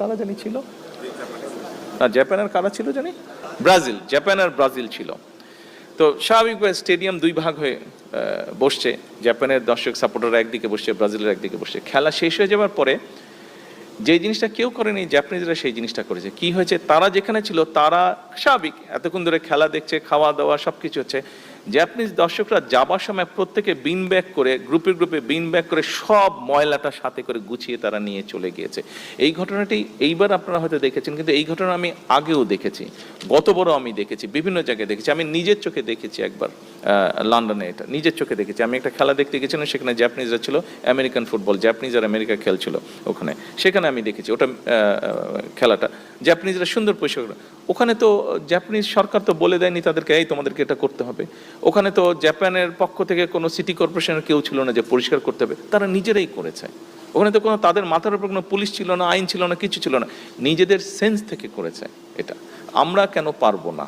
কারা জানি ছিল, জাপানের কারা ছিল জানি, জাপান আর ব্রাজিল ছিল। তো স্বাভাবিকভাবে স্টেডিয়াম দুই ভাগ হয়ে বসছে, জাপানের দর্শক সাপোর্টাররা একদিকে বসছে, ব্রাজিলের একদিকে বসছে। খেলা শেষ হয়ে যাওয়ার পরে যে জিনিসটা কেউ করেনি, জাপানিজরা সেই জিনিসটা করেছে। কি হয়েছে, তারা যেখানে ছিল তারা স্বাভাবিক এতক্ষণ ধরে খেলা দেখছে, খাওয়া দাওয়া সব কিছু হচ্ছে, জাপানিজ দর্শকরা যাবার সময় প্রত্যেকে বিন ব্যাগ করে, গ্রুপে গ্রুপে বিন ব্যাগ করে সব ময়লাটা সাথে করে গুছিয়ে তারা নিয়ে চলে গিয়েছে। এই ঘটনাটি এইবার আপনারা হয়তো দেখেছেন, কিন্তু এই ঘটনা আমি আগেও দেখেছি, গত বড় আমি দেখেছি, বিভিন্ন জায়গায় দেখেছি, আমি নিজের চোখে দেখেছি একবার লন্ডনে, এটা নিজের চোখে দেখেছি। আমি একটা খেলা দেখতে গেছিলাম, সেখানে জাপানিজরা ছিল, আমেরিকান ফুটবল, জাপানিজ আর আমেরিকা খেলছিল ওখানে, সেখানে আমি দেখেছি ওটা খেলাটা, জাপানিজরা সুন্দর পরিষ্কার। ওখানে তো জাপানিজ সরকার তো বলে দেয়নি তাদেরকে এই তোমাদেরকে এটা করতে হবে, ওখানে তো জাপানের পক্ষ থেকে কোনো সিটি কর্পোরেশনের কেউ ছিল না যে পরিষ্কার করতে হবে, তারা নিজেরাই করেছে। ওখানে তো কোনো তাদের মাথার উপর কোনো পুলিশ ছিল না, আইন ছিল না, কিছু ছিল না, নিজেদের সেন্স থেকে করেছে এটা। আমরা কেন পারবো না?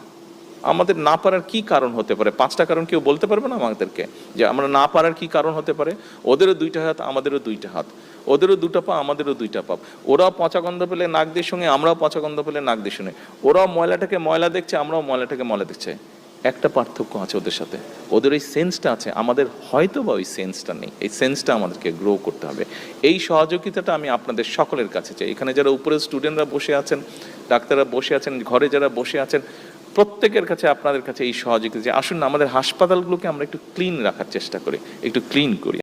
আমাদের না পারার কি কারণ হতে পারে? 5টা কারণ কেউ বলতে পারবে না আমাদেরকে যে আমরা না পারার কি কারণ হতে পারে? ওদেরও 2টা হাত, আমাদেরও 2টা হাত, ওদেরও 2টা পা, আমাদেরও 2টা পা, ওরাও পচা গন্ধ পেলে নাক দিয়ে শুনে, আমরাও পচা গন্ধ পেলে নাক দিয়ে শুনে, ওরাও ময়লাটাকে ময়লা দেখছে, আমরাও ময়লাটাকে ময়লা দেখছে। একটা পার্থক্য আছে ওদের সাথে, ওদের ওই সেন্সটা আছে, আমাদের হয়তো বা ওই সেন্সটা নেই। এই সেন্সটা আমাদেরকে গ্রো করতে হবে। এই সহযোগিতাটা আমি আপনাদের সকলের কাছে চাই। এখানে যারা উপরে স্টুডেন্টরা বসে আছেন, ডাক্তাররা বসে আছেন, ঘরে যারা বসে আছেন, প্রত্যেকের কাছে, আপনাদের কাছে এই সহযোগিতা যে আসুন না আমাদের হাসপাতালগুলোকে আমরা একটু ক্লিন রাখার চেষ্টা করি, একটু ক্লিন করি।